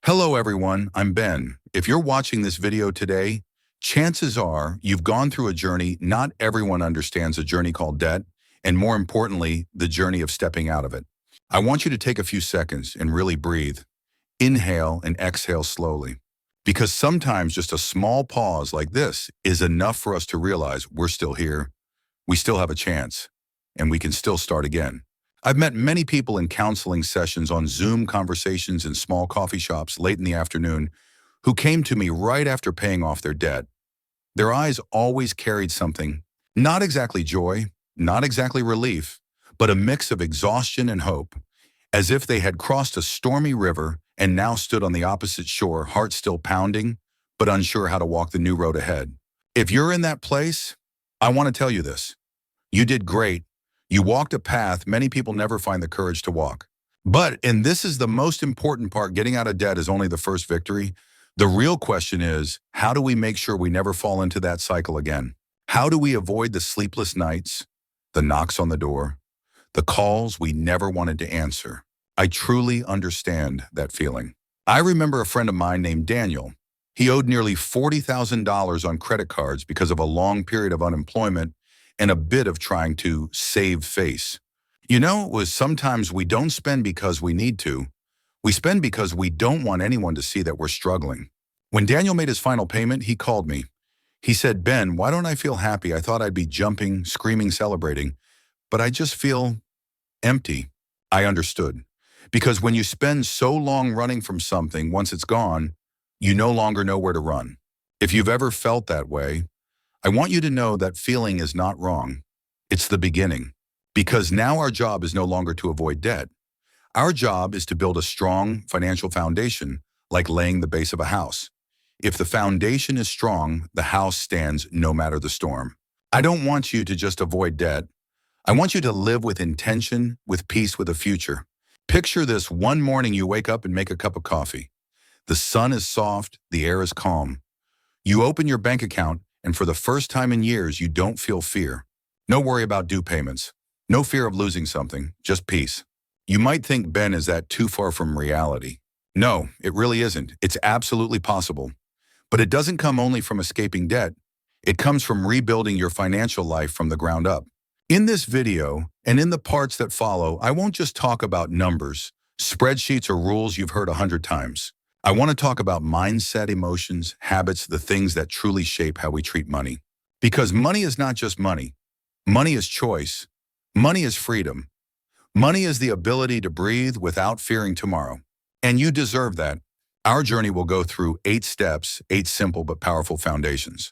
Hello everyone, I'm Ben. If you're watching this video today, chances are you've gone through a journey not everyone understands, a journey called debt, and more importantly, the journey of stepping out of it. I want you to take a few seconds and really breathe. Inhale and exhale slowly. Because sometimes just a small pause like this is enough for us to realize we're still here, we still have a chance, and we can still start again. I've met many people in counseling sessions, on Zoom conversations in small coffee shops late in the afternoon, who came to me right after paying off their debt. Their eyes always carried something, not exactly joy, not exactly relief, but a mix of exhaustion and hope, as if they had crossed a stormy river and now stood on the opposite shore, heart still pounding, but unsure how to walk the new road ahead. If you're in that place, I want to tell you this. You did great. You walked a path many people never find the courage to walk. And this is the most important part, getting out of debt is only the first victory. The real question is, how do we make sure we never fall into that cycle again? How do we avoid the sleepless nights, the knocks on the door, the calls we never wanted to answer? I truly understand that feeling. I remember a friend of mine named Daniel. He owed nearly $40,000 on credit cards because of a long period of unemployment and a bit of trying to save face. You know, it was sometimes we don't spend because we need to. We spend because we don't want anyone to see that we're struggling. When Daniel made his final payment, he called me. He said, "Ben, why don't I feel happy? I thought I'd be jumping, screaming, celebrating, but I just feel empty." I understood. Because when you spend so long running from something, once it's gone, you no longer know where to run. If you've ever felt that way, I want you to know that feeling is not wrong. It's the beginning. Because now our job is no longer to avoid debt. Our job is to build a strong financial foundation, like laying the base of a house. If the foundation is strong, the house stands no matter the storm. I don't want you to just avoid debt. I want you to live with intention, with peace, with a future. Picture this: one morning you wake up and make a cup of coffee. The sun is soft, the air is calm. You open your bank account, and for the first time in years, you don't feel fear. No worry about due payments. No fear of losing something, just peace. You might think, "Ben, is that too far from reality?" No, it really isn't. It's absolutely possible. But it doesn't come only from escaping debt. It comes from rebuilding your financial life from the ground up. In this video, and in the parts that follow, I won't just talk about numbers, spreadsheets, or rules you've heard 100 times. I want to talk about mindset, emotions, habits, the things that truly shape how we treat money. Because money is not just money. Money is choice. Money is freedom. Money is the ability to breathe without fearing tomorrow. And you deserve that. Our journey will go through 8 steps, 8 simple but powerful foundations.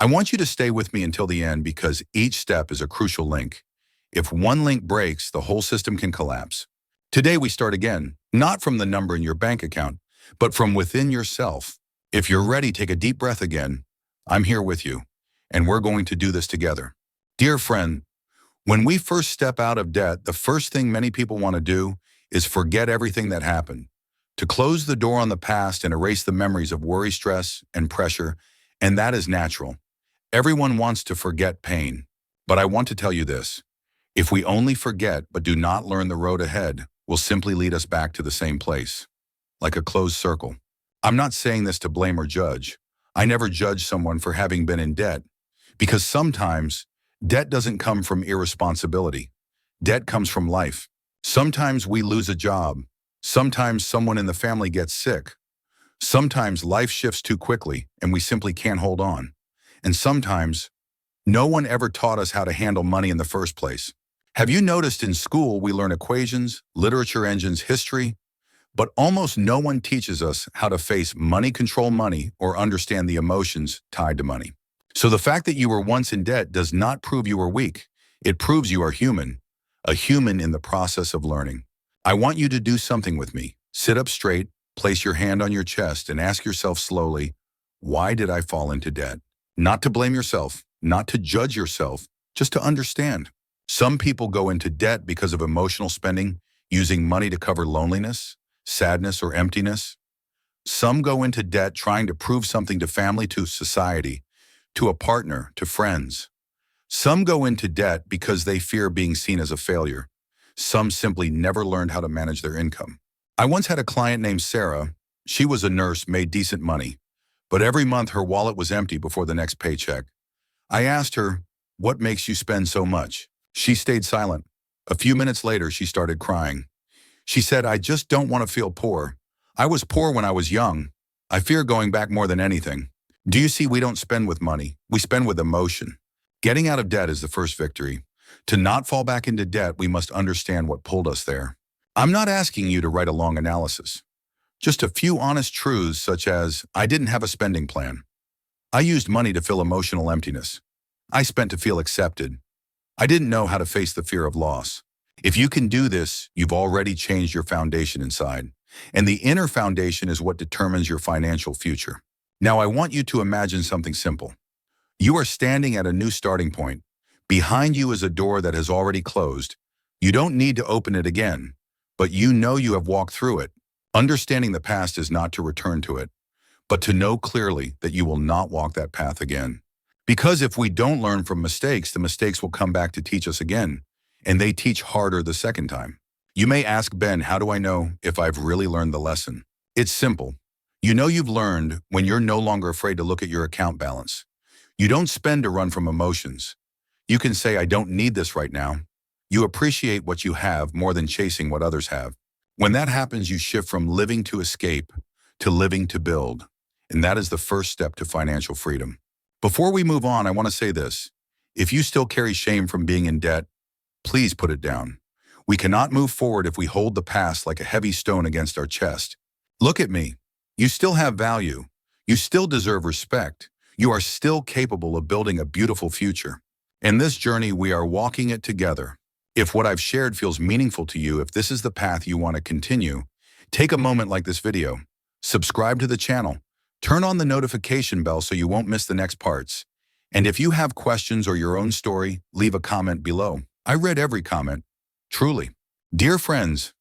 I want you to stay with me until the end, because each step is a crucial link. If one link breaks, the whole system can collapse. Today we start again, not from the number in your bank account, but from within yourself. If you're ready, take a deep breath again. I'm here with you, and we're going to do this together. Dear friend, when we first step out of debt, the first thing many people want to do is forget everything that happened, to close the door on the past and erase the memories of worry, stress, and pressure, and that is natural. Everyone wants to forget pain, but I want to tell you this. If we only forget but do not learn, the road ahead will simply lead us back to the same place, like a closed circle. I'm not saying this to blame or judge. I never judge someone for having been in debt, because sometimes debt doesn't come from irresponsibility. Debt comes from life. Sometimes we lose a job. Sometimes someone in the family gets sick. Sometimes life shifts too quickly and we simply can't hold on. And sometimes no one ever taught us how to handle money in the first place. Have you noticed in school we learn equations, literature engines, history, but almost no one teaches us how to face money, control money, or understand the emotions tied to money. So the fact that you were once in debt does not prove you were weak. It proves you are human, a human in the process of learning. I want you to do something with me. Sit up straight, place your hand on your chest, and ask yourself slowly, why did I fall into debt? Not to blame yourself, not to judge yourself, just to understand. Some people go into debt because of emotional spending, using money to cover loneliness, sadness, or emptiness. Some go into debt trying to prove something to family, to society, to a partner, to friends. Some go into debt because they fear being seen as a failure. Some simply never learned how to manage their income. I once had a client named Sarah. She was a nurse, made decent money, but every month her wallet was empty before the next paycheck. I asked her, "What makes you spend so much?" She stayed silent. A few minutes later, she started crying. She said, "I just don't want to feel poor. I was poor when I was young. I fear going back more than anything." Do you see, we don't spend with money, we spend with emotion. Getting out of debt is the first victory. To not fall back into debt, we must understand what pulled us there. I'm not asking you to write a long analysis. Just a few honest truths such as, I didn't have a spending plan. I used money to fill emotional emptiness. I spent to feel accepted. I didn't know how to face the fear of loss. If you can do this, you've already changed your foundation inside. And the inner foundation is what determines your financial future. Now I want you to imagine something simple. You are standing at a new starting point. Behind you is a door that has already closed. You don't need to open it again, but you know you have walked through it. Understanding the past is not to return to it, but to know clearly that you will not walk that path again. Because if we don't learn from mistakes, the mistakes will come back to teach us again, and they teach harder the second time. You may ask, Ben, how do I know if I've really learned the lesson? It's simple. You know you've learned when you're no longer afraid to look at your account balance. You don't spend to run from emotions. You can say, I don't need this right now. You appreciate what you have more than chasing what others have. When that happens, you shift from living to escape to living to build. And that is the first step to financial freedom. Before we move on, I want to say this. If you still carry shame from being in debt, please put it down. We cannot move forward if we hold the past like a heavy stone against our chest. Look at me. You still have value. You still deserve respect. You are still capable of building a beautiful future. In this journey, we are walking it together. If what I've shared feels meaningful to you, if this is the path you want to continue, take a moment like this video. Subscribe to the channel. Turn on the notification bell so you won't miss the next parts. And if you have questions or your own story, leave a comment below. I read every comment. Truly. Dear friends,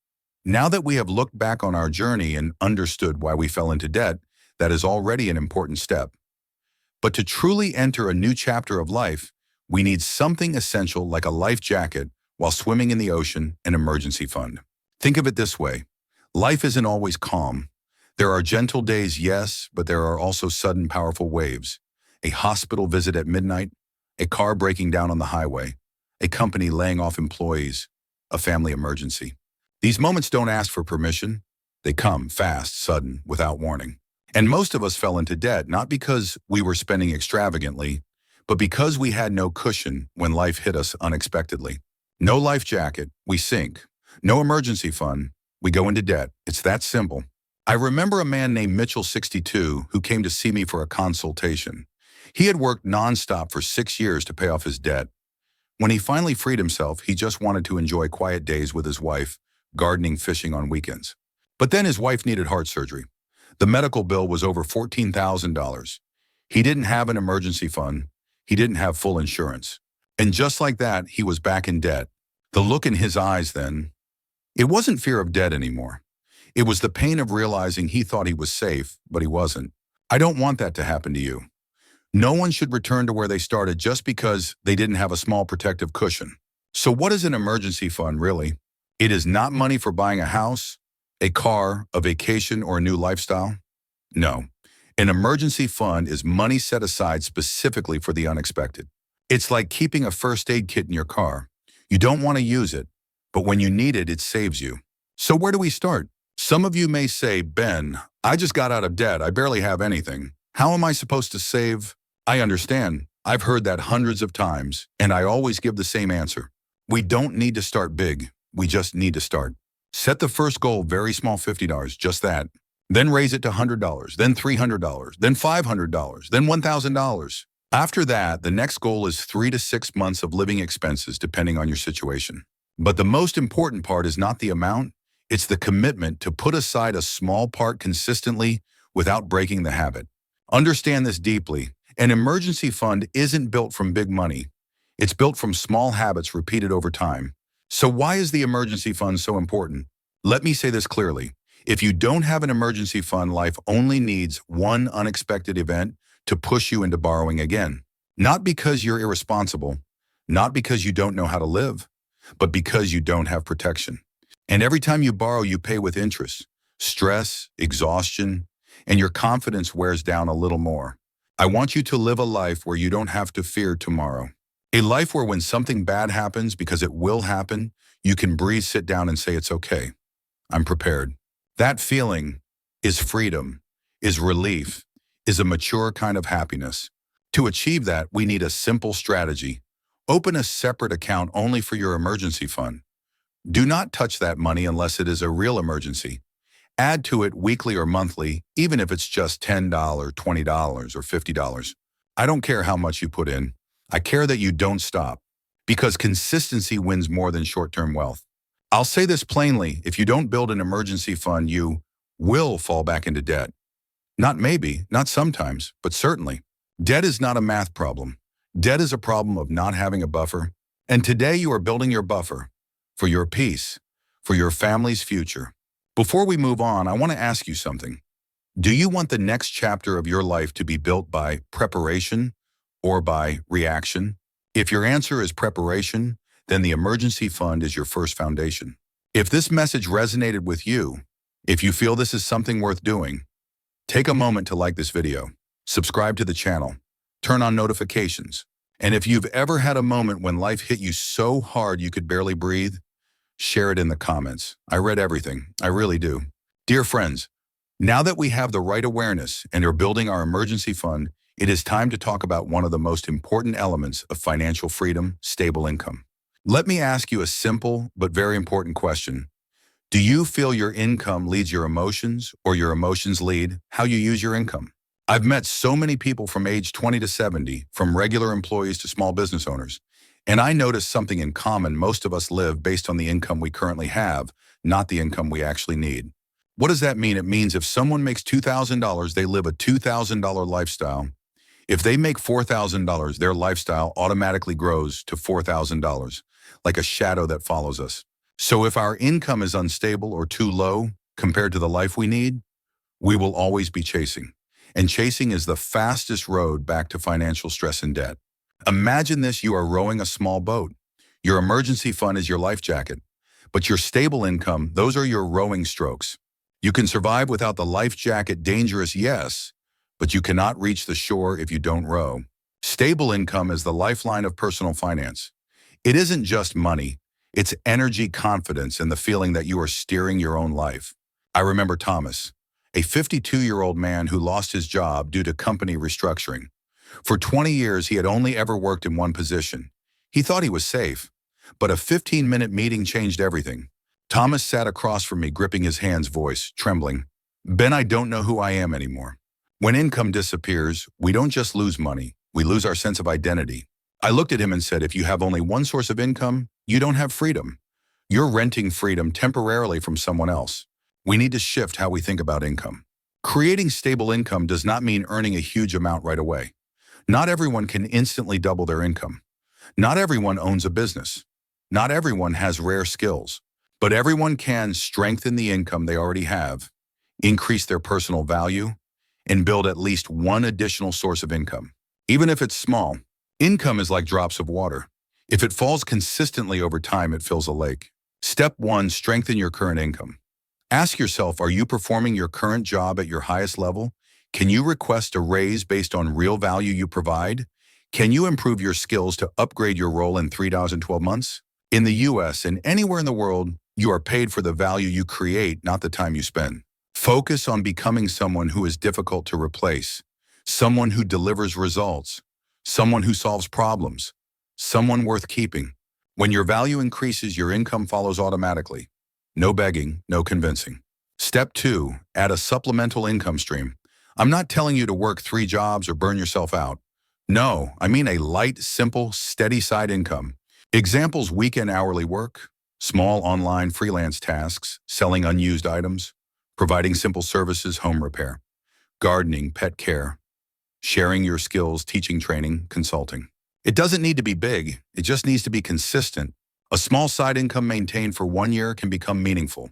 now that we have looked back on our journey and understood why we fell into debt, that is already an important step. But to truly enter a new chapter of life, we need something essential like a life jacket while swimming in the ocean, an emergency fund. Think of it this way. Life isn't always calm. There are gentle days, yes, but there are also sudden, powerful waves. A hospital visit at midnight, a car breaking down on the highway, a company laying off employees, a family emergency. These moments don't ask for permission. They come fast, sudden, without warning. And most of us fell into debt, not because we were spending extravagantly, but because we had no cushion when life hit us unexpectedly. No life jacket, we sink. No emergency fund, we go into debt. It's that simple. I remember a man named Mitchell, 62, who came to see me for a consultation. He had worked nonstop for 6 years to pay off his debt. When he finally freed himself, he just wanted to enjoy quiet days with his wife, gardening, fishing on weekends. But then his wife needed heart surgery. The medical bill was over $14,000. He didn't have an emergency fund. He didn't have full insurance. And just like that, he was back in debt. The look in his eyes then, it wasn't fear of debt anymore. It was the pain of realizing he thought he was safe, but he wasn't. I don't want that to happen to you. No one should return to where they started just because they didn't have a small protective cushion. So what is an emergency fund really? It is not money for buying a house, a car, a vacation, or a new lifestyle. No. An emergency fund is money set aside specifically for the unexpected. It's like keeping a first aid kit in your car. You don't want to use it, but when you need it, it saves you. So where do we start? Some of you may say, Ben, I just got out of debt. I barely have anything. How am I supposed to save? I understand. I've heard that hundreds of times, and I always give the same answer. We don't need to start big. We just need to start. Set the first goal very small, $50, just that. Then raise it to $100, then $300, then $500, then $1,000. After that, the next goal is 3 to 6 months of living expenses, depending on your situation. But the most important part is not the amount, it's the commitment to put aside a small part consistently without breaking the habit. Understand this deeply. An emergency fund isn't built from big money. It's built from small habits repeated over time. So why is the emergency fund so important? Let me say this clearly. If you don't have an emergency fund, life only needs one unexpected event to push you into borrowing again. Not because you're irresponsible, not because you don't know how to live, but because you don't have protection. And every time you borrow, you pay with interest, stress, exhaustion, and your confidence wears down a little more. I want you to live a life where you don't have to fear tomorrow. A life where when something bad happens, because it will happen, you can breathe, sit down, and say, it's okay. I'm prepared. That feeling is freedom, is relief, is a mature kind of happiness. To achieve that, we need a simple strategy. Open a separate account only for your emergency fund. Do not touch that money unless it is a real emergency. Add to it weekly or monthly, even if it's just $10, $20, or $50. I don't care how much you put in. I care that you don't stop, because consistency wins more than short-term wealth. I'll say this plainly, if you don't build an emergency fund, you will fall back into debt. Not maybe, not sometimes, but certainly. Debt is not a math problem. Debt is a problem of not having a buffer. And today you are building your buffer for your peace, for your family's future. Before we move on, I want to ask you something. Do you want the next chapter of your life to be built by preparation or by reaction? If your answer is preparation, then the emergency fund is your first foundation. If this message resonated with you, if you feel this is something worth doing, take a moment to like this video, subscribe to the channel, turn on notifications. And if you've ever had a moment when life hit you so hard you could barely breathe, share it in the comments. I read everything. I really do. Dear friends, now that we have the right awareness and are building our emergency fund, it is time to talk about one of the most important elements of financial freedom, stable income. Let me ask you a simple but very important question. Do you feel your income leads your emotions, or your emotions lead how you use your income? I've met so many people from age 20 to 70, from regular employees to small business owners, and I noticed something in common. Most of us live based on the income we currently have, not the income we actually need. What does that mean? It means if someone makes $2,000, they live a $2,000 lifestyle. If they make $4,000, their lifestyle automatically grows to $4,000, like a shadow that follows us. So if our income is unstable or too low compared to the life we need, we will always be chasing. And chasing is the fastest road back to financial stress and debt. Imagine this: you are rowing a small boat. Your emergency fund is your life jacket, but your stable income, those are your rowing strokes. You can survive without the life jacket. Dangerous, yes, but you cannot reach the shore if you don't row. Stable income is the lifeline of personal finance. It isn't just money. It's energy, confidence, and the feeling that you are steering your own life. I remember Thomas, a 52-year-old man who lost his job due to company restructuring. For 20 years, he had only ever worked in one position. He thought he was safe, but a 15-minute meeting changed everything. Thomas sat across from me, gripping his hands, voice trembling. Ben, I don't know who I am anymore. When income disappears, we don't just lose money, we lose our sense of identity. I looked at him and said, if you have only one source of income, you don't have freedom. You're renting freedom temporarily from someone else. We need to shift how we think about income. Creating stable income does not mean earning a huge amount right away. Not everyone can instantly double their income. Not everyone owns a business. Not everyone has rare skills. But everyone can strengthen the income they already have, increase their personal value, and build at least one additional source of income. Even if it's small, income is like drops of water. If it falls consistently over time, it fills a lake. Step 1, strengthen your current income. Ask yourself, are you performing your current job at your highest level? Can you request a raise based on real value you provide? Can you improve your skills to upgrade your role in 3 to 12 months? In the US and anywhere in the world, you are paid for the value you create, not the time you spend. Focus on becoming someone who is difficult to replace, someone who delivers results, someone who solves problems, someone worth keeping. When your value increases, your income follows automatically. No begging, no convincing. Step 2, add a supplemental income stream. I'm not telling you to work 3 jobs or burn yourself out. No, I mean a light, simple, steady side income. Examples: weekend hourly work, small online freelance tasks, selling unused items, providing simple services, home repair, gardening, pet care, sharing your skills, teaching, training, consulting. It doesn't need to be big, it just needs to be consistent. A small side income maintained for 1 year can become meaningful.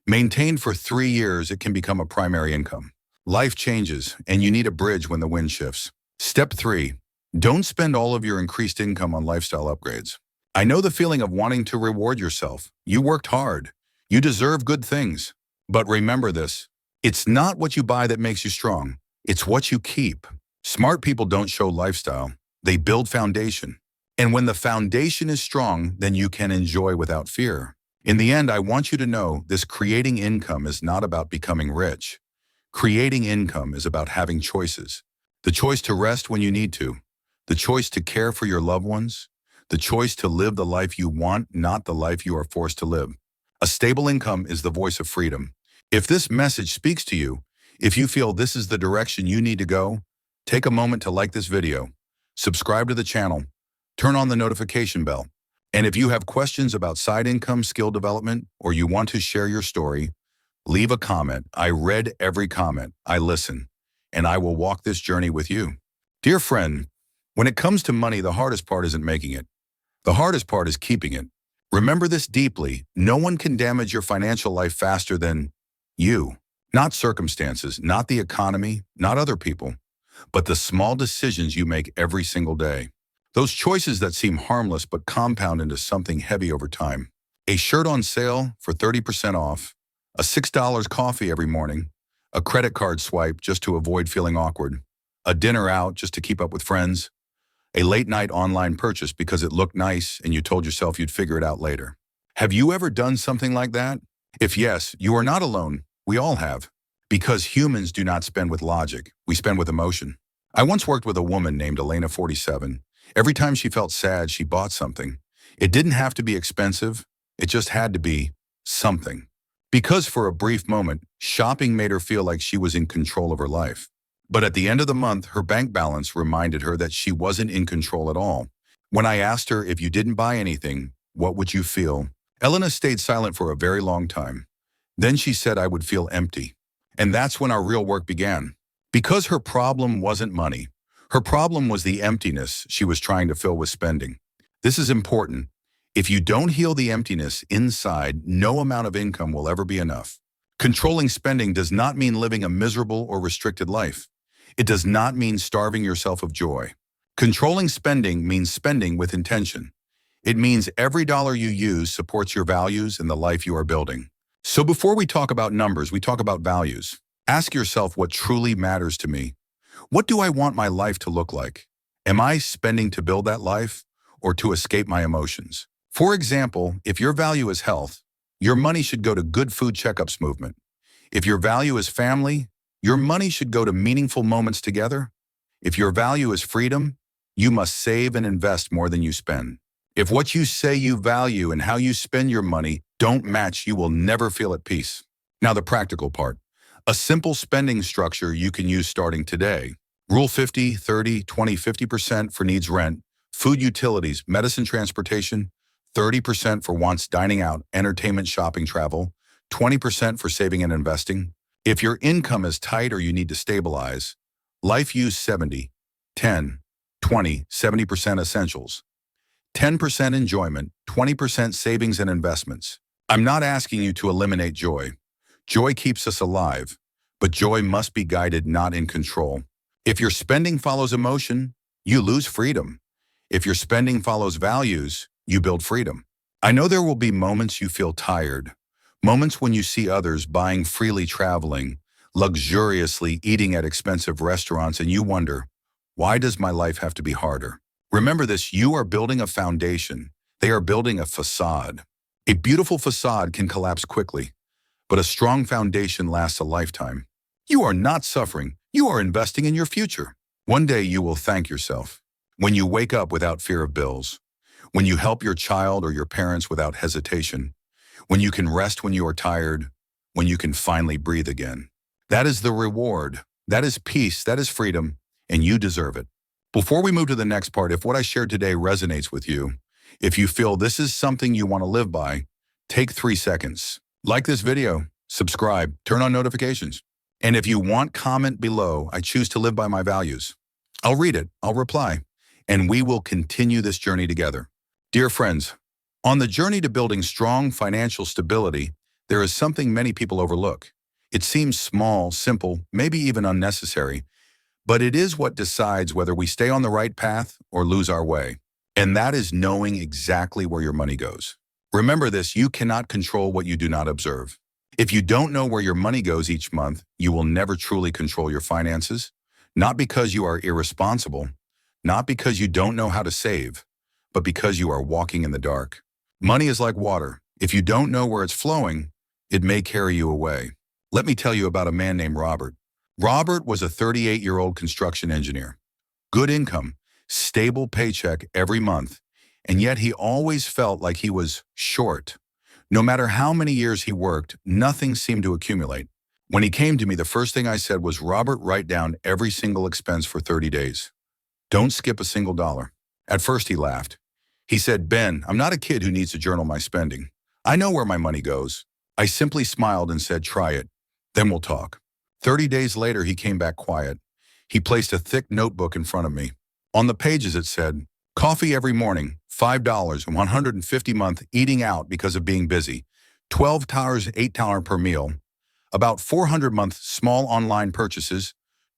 Maintained for 3 years, it can become a primary income. Life changes, and you need a bridge when the wind shifts. Step 3, don't spend all of your increased income on lifestyle upgrades. I know the feeling of wanting to reward yourself. You worked hard. You deserve good things. But remember this, It's not what you buy that makes you strong. It's what you keep. Smart people don't show lifestyle. They build foundation. And when the foundation is strong, then you can enjoy without fear. In the end, I want you to know this: creating income is not about becoming rich. Creating income is about having choices. The choice to rest when you need to. The choice to care for your loved ones. The choice to live the life you want, not the life you are forced to live. A stable income is the voice of freedom. If this message speaks to you, if you feel this is the direction you need to go, take a moment to like this video, subscribe to the channel, turn on the notification bell. And if you have questions about side income, skill development, or you want to share your story, leave a comment. I read every comment. I listen, and I will walk this journey with you. Dear friend, when it comes to money, the hardest part isn't making it. The hardest part is keeping it. Remember this deeply. No one can damage your financial life faster than you. Not circumstances, not the economy, not other people, but the small decisions you make every single day. Those choices that seem harmless but compound into something heavy over time. A shirt on sale for 30% off, a $6 coffee every morning, a credit card swipe just to avoid feeling awkward, a dinner out just to keep up with friends, a late night online purchase because it looked nice and you told yourself you'd figure it out later. Have you ever done something like that? If yes, you are not alone. We all have. Because humans do not spend with logic, we spend with emotion. I once worked with a woman named Elena, 47. Every time she felt sad, she bought something. It didn't have to be expensive. It just had to be something. Because for a brief moment, shopping made her feel like she was in control of her life. But at the end of the month, her bank balance reminded her that she wasn't in control at all. When I asked her, if you didn't buy anything, what would you feel? Elena stayed silent for a very long time. Then she said, I would feel empty. And that's when our real work began. Because her problem wasn't money. Her problem was the emptiness she was trying to fill with spending. This is important. If you don't heal the emptiness inside, no amount of income will ever be enough. Controlling spending does not mean living a miserable or restricted life. It does not mean starving yourself of joy. Controlling spending means spending with intention. It means every dollar you use supports your values and the life you are building. So before we talk about numbers, we talk about values. Ask yourself what truly matters to me. What do I want my life to look like? Am I spending to build that life or to escape my emotions? For example, if your value is health, your money should go to good food checkups movement. If your value is family, your money should go to meaningful moments together. If your value is freedom, you must save and invest more than you spend. If what you say you value and how you spend your money don't match, you will never feel at peace. Now the practical part. A simple spending structure you can use starting today. Rule 50, 30, 20, 50% for needs: rent, food, utilities, medicine, transportation, 30% for wants: dining out, entertainment, shopping, travel, 20% for saving and investing. If your income is tight or you need to stabilize, life use 70, 10, 20, 70% essentials, 10% enjoyment, 20% savings and investments. I'm not asking you to eliminate joy. Joy keeps us alive, but joy must be guided, not in control. If your spending follows emotion, you lose freedom. If your spending follows values, you build freedom. I know there will be moments you feel tired, moments when you see others buying freely, traveling, luxuriously, eating at expensive restaurants, and you wonder, why does my life have to be harder? Remember this: you are building a foundation. They are building a facade. A beautiful facade can collapse quickly, but a strong foundation lasts a lifetime. You are not suffering. You are investing in your future. One day you will thank yourself. When you wake up without fear of bills, when you help your child or your parents without hesitation, when you can rest when you are tired, when you can finally breathe again. That is the reward. That is peace. That is freedom, and you deserve it. Before we move to the next part, if what I shared today resonates with you, if you feel this is something you want to live by, take 3 seconds. Like this video, subscribe, turn on notifications. And if you want, comment below, I choose to live by my values. I'll read it, I'll reply, and we will continue this journey together. Dear friends, on the journey to building strong financial stability, there is something many people overlook. It seems small, simple, maybe even unnecessary, but it is what decides whether we stay on the right path or lose our way. And that is knowing exactly where your money goes. Remember this: you cannot control what you do not observe. If you don't know where your money goes each month, you will never truly control your finances, not because you are irresponsible, not because you don't know how to save, but because you are walking in the dark. Money is like water. If you don't know where it's flowing, it may carry you away. Let me tell you about a man named Robert. Robert was a 38-year-old construction engineer. Good income, stable paycheck every month, and yet he always felt like he was short. No matter how many years he worked, nothing seemed to accumulate. When he came to me, the first thing I said was, Robert, write down every single expense for 30 days. Don't skip a single dollar. At first he laughed. He said, Ben, I'm not a kid who needs to journal my spending. I know where my money goes. I simply smiled and said, try it. Then we'll talk. 30 days later, he came back quiet. He placed a thick notebook in front of me. On the pages it said, coffee every morning, $5, and $150 a month eating out because of being busy, $12, $8 per meal, about $400 a month small online purchases,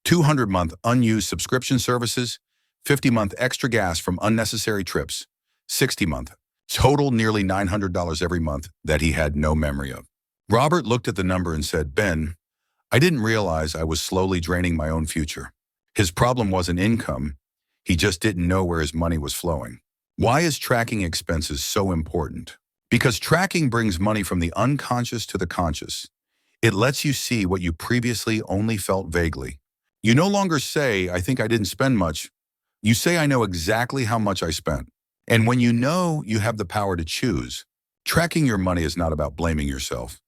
$200 a month unused subscription services, $50 a month extra gas from unnecessary trips, $60 a month, total nearly $900 every month that he had no memory of. Robert looked at the number and said, Ben, I didn't realize I was slowly draining my own future. His problem wasn't income. He just didn't know where his money was flowing. Why is tracking expenses so important? Because tracking brings money from the unconscious to the conscious. It lets you see what you previously only felt vaguely. You no longer say, I think I didn't spend much. You say, I know exactly how much I spent. And when you know, you have the power to choose. Tracking your money is not about blaming yourself,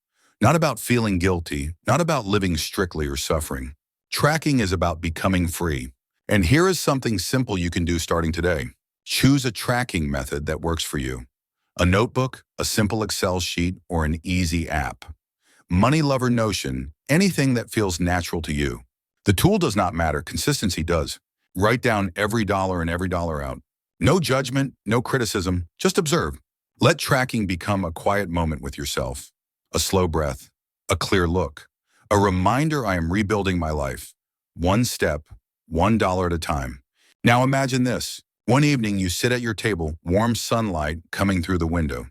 not about feeling guilty, not about living strictly or suffering. Tracking is about becoming free. And here is something simple you can do starting today. Choose a tracking method that works for you. A notebook, a simple Excel sheet, or an easy app. Money Lover, Notion, anything that feels natural to you. The tool does not matter, consistency does. Write down every dollar and every dollar out. No judgment, no criticism, just observe. Let tracking become a quiet moment with yourself. A slow breath, a clear look, a reminder I am rebuilding my life. One step, $1 at a time. Now imagine this. One evening you sit at your table, warm sunlight coming through the window.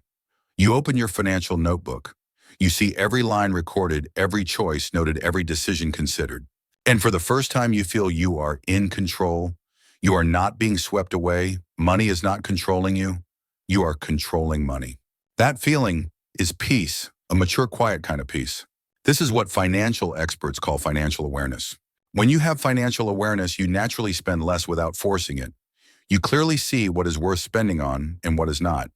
You open your financial notebook. You see every line recorded, every choice noted, every decision considered. And for the first time you feel you are in control. You are not being swept away. Money is not controlling you. You are controlling money. That feeling is peace, a mature, quiet kind of peace. This is what financial experts call financial awareness. When you have financial awareness, you naturally spend less without forcing it. You clearly see what is worth spending on and what is not.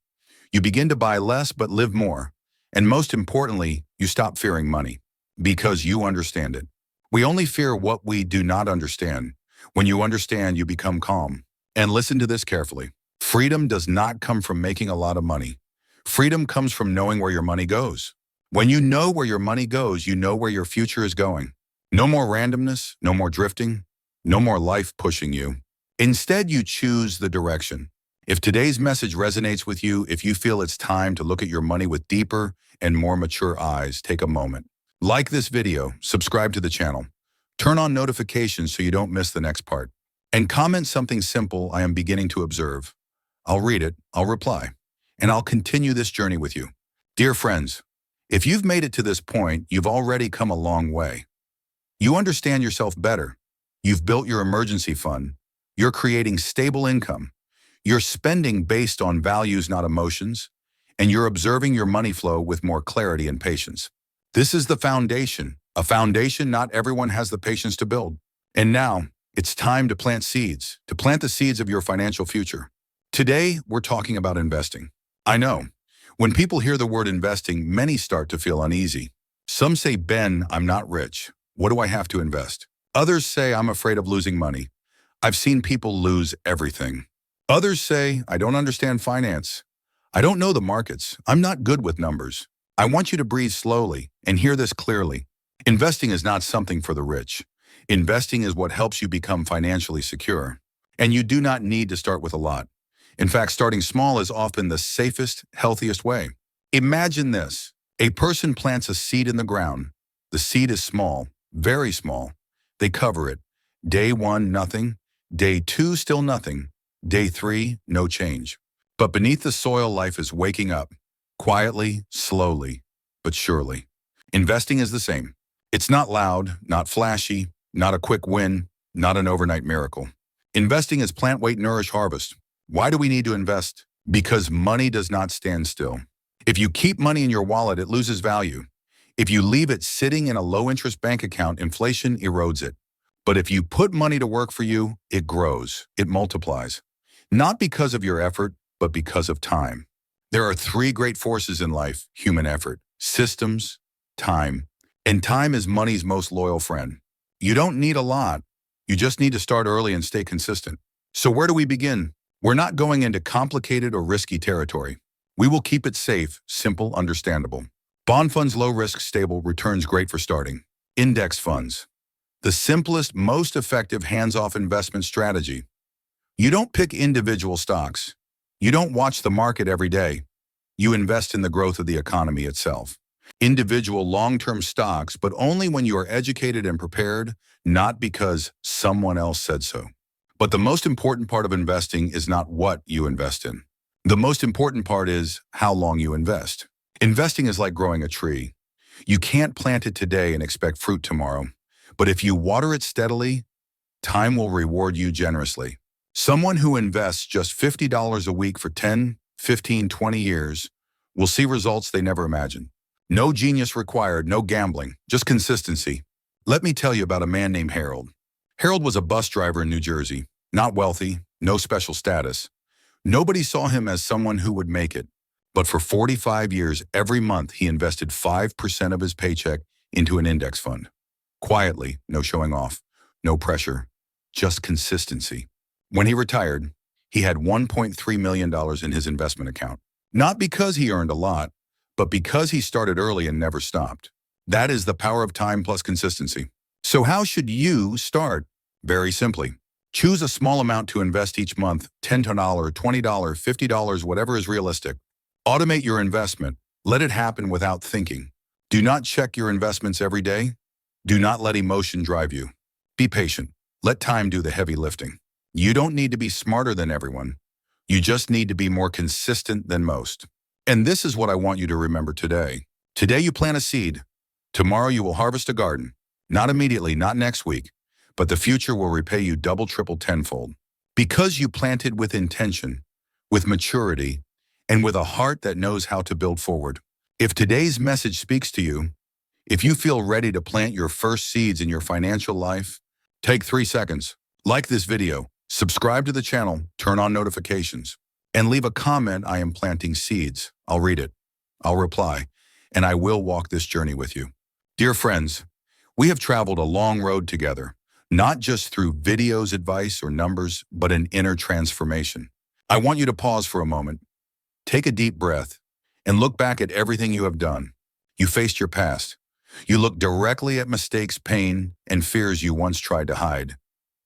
You begin to buy less but live more. And most importantly, you stop fearing money because you understand it. We only fear what we do not understand. When you understand, you become calm. And listen to this carefully. Freedom does not come from making a lot of money. Freedom comes from knowing where your money goes. When you know where your money goes, you know where your future is going. No more randomness, no more drifting, no more life pushing you. Instead, you choose the direction. If today's message resonates with you, if you feel it's time to look at your money with deeper and more mature eyes, take a moment. Like this video, subscribe to the channel, turn on notifications so you don't miss the next part, and comment something simple I am beginning to observe. I'll read it, I'll reply, and I'll continue this journey with you. Dear friends, if you've made it to this point, you've already come a long way. You understand yourself better. You've built your emergency fund. You're creating stable income. You're spending based on values, not emotions, and you're observing your money flow with more clarity and patience. This is the foundation, a foundation not everyone has the patience to build. And now, it's time to plant seeds, to plant the seeds of your financial future. Today, we're talking about investing. I know, when people hear the word investing, many start to feel uneasy. Some say, Ben, I'm not rich. What do I have to invest? Others say, I'm afraid of losing money. I've seen people lose everything. Others say, I don't understand finance. I don't know the markets. I'm not good with numbers. I want you to breathe slowly and hear this clearly. Investing is not something for the rich. Investing is what helps you become financially secure. And you do not need to start with a lot. In fact, starting small is often the safest, healthiest way. Imagine this. A person plants a seed in the ground. The seed is small, very small. They cover it. Day 1, nothing. Day 2, still nothing. Day 3, no change. But beneath the soil, life is waking up. Quietly, slowly, but surely. Investing is the same. It's not loud, not flashy, not a quick win, not an overnight miracle. Investing is plant, wait, nourish, harvest. Why do we need to invest? Because money does not stand still. If you keep money in your wallet, it loses value. If you leave it sitting in a low-interest bank account, inflation erodes it. But if you put money to work for you, it grows, it multiplies. Not because of your effort, but because of time. There are three great forces in life: human effort, systems, time. And time is money's most loyal friend. You don't need a lot. You just need to start early and stay consistent. So where do we begin? We're not going into complicated or risky territory. We will keep it safe, simple, understandable. Bond funds, low risk, stable, returns great for starting. Index funds, the simplest, most effective hands-off investment strategy. You don't pick individual stocks. You don't watch the market every day. You invest in the growth of the economy itself. Individual long-term stocks, but only when you are educated and prepared, not because someone else said so. But the most important part of investing is not what you invest in. The most important part is how long you invest. Investing is like growing a tree. You can't plant it today and expect fruit tomorrow. But if you water it steadily, time will reward you generously. Someone who invests just $50 a week for 10, 15, 20 years will see results they never imagined. No genius required, no gambling, just consistency. Let me tell you about a man named Harold. Harold was a bus driver in New Jersey, not wealthy, no special status. Nobody saw him as someone who would make it. But for 45 years, every month, he invested 5% of his paycheck into an index fund. Quietly, no showing off, no pressure, just consistency. When he retired, he had $1.3 million in his investment account. Not because he earned a lot, but because he started early and never stopped. That is the power of time plus consistency. So how should you start? Very simply. Choose a small amount to invest each month, $10, $20, $50, whatever is realistic. Automate your investment. Let it happen without thinking. Do not check your investments every day. Do not let emotion drive you. Be patient. Let time do the heavy lifting. You don't need to be smarter than everyone. You just need to be more consistent than most. And this is what I want you to remember today. Today you plant a seed. Tomorrow you will harvest a garden. Not immediately, not next week, but the future will repay you double, triple, tenfold. Because you planted with intention, with maturity, and with a heart that knows how to build forward. If today's message speaks to you, if you feel ready to plant your first seeds in your financial life, take 3 seconds. Like this video, subscribe to the channel, turn on notifications, and leave a comment. I am planting seeds. I'll read it. I'll reply, and I will walk this journey with you. Dear friends, we have traveled a long road together, not just through videos, advice, or numbers, but an inner transformation. I want you to pause for a moment, take a deep breath, and look back at everything you have done. You faced your past. You looked directly at mistakes, pain, and fears you once tried to hide.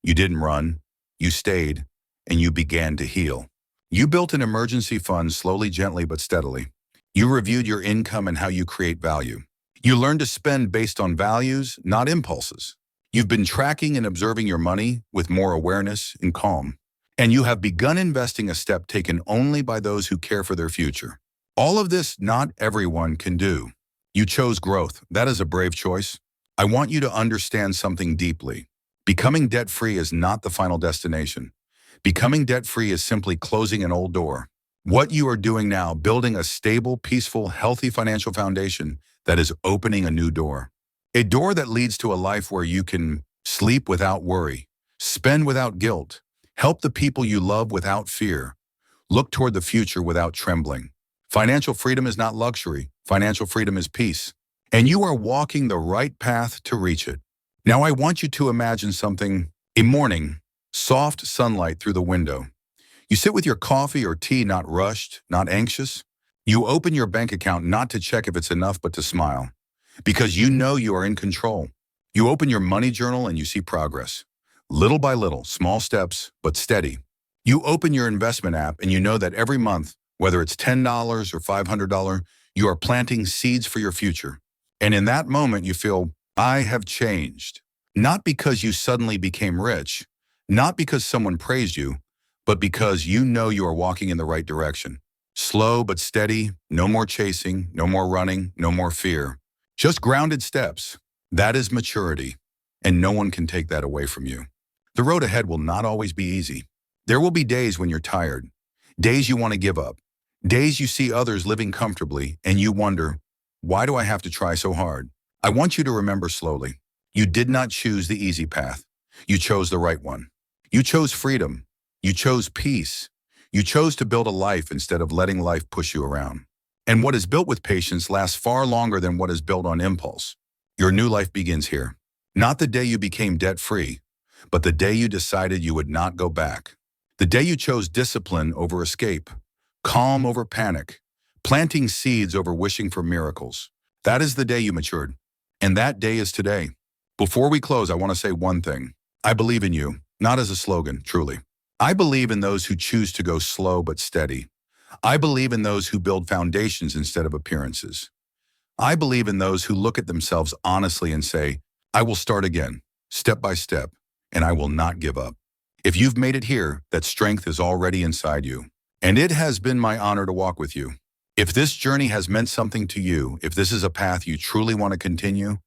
You didn't run. You stayed, and you began to heal. You built an emergency fund slowly, gently, but steadily. You reviewed your income and how you create value. You learned to spend based on values, not impulses. You've been tracking and observing your money with more awareness and calm. And you have begun investing, a step taken only by those who care for their future. All of this not everyone can do. You chose growth. That is a brave choice. I want you to understand something deeply. Becoming debt-free is not the final destination. Becoming debt-free is simply closing an old door. What you are doing now, building a stable, peaceful, healthy financial foundation that is opening a new door. A door that leads to a life where you can sleep without worry, spend without guilt, help the people you love without fear, look toward the future without trembling. Financial freedom is not luxury. Financial freedom is peace. And you are walking the right path to reach it. Now I want you to imagine something: a morning, soft sunlight through the window. You sit with your coffee or tea, not rushed, not anxious. You open your bank account not to check if it's enough, but to smile, because you know you are in control. You open your money journal and you see progress. Little by little, small steps, but steady. You open your investment app and you know that every month, whether it's $10 or $500, you are planting seeds for your future. And in that moment, you feel, I have changed. Not because you suddenly became rich, not because someone praised you, but because you know you are walking in the right direction. Slow but steady, no more chasing, no more running, no more fear. Just grounded steps. That is maturity, and no one can take that away from you. The road ahead will not always be easy. There will be days when you're tired, days you want to give up, days you see others living comfortably and you wonder, why do I have to try so hard? I want you to remember slowly. You did not choose the easy path. You chose the right one. You chose freedom. You chose peace. You chose to build a life instead of letting life push you around. And what is built with patience lasts far longer than what is built on impulse. Your new life begins here. Not the day you became debt-free, but the day you decided you would not go back. The day you chose discipline over escape, calm over panic, planting seeds over wishing for miracles. That is the day you matured. And that day is today. Before we close, I want to say one thing. I believe in you, not as a slogan, truly. I believe in those who choose to go slow but steady. I believe in those who build foundations instead of appearances. I believe in those who look at themselves honestly and say, I will start again, step by step, and I will not give up. If you've made it here, that strength is already inside you. And it has been my honor to walk with you. If this journey has meant something to you, if this is a path you truly want to continue,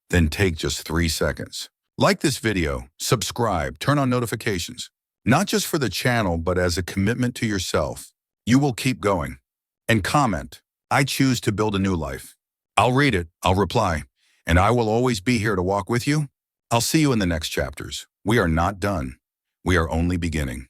then take just 3 seconds. Like this video, subscribe, turn on notifications. Not just for the channel, but as a commitment to yourself. You will keep going. And comment, I choose to build a new life. I'll read it, I'll reply, and I will always be here to walk with you. I'll see you in the next chapters. We are not done. We are only beginning.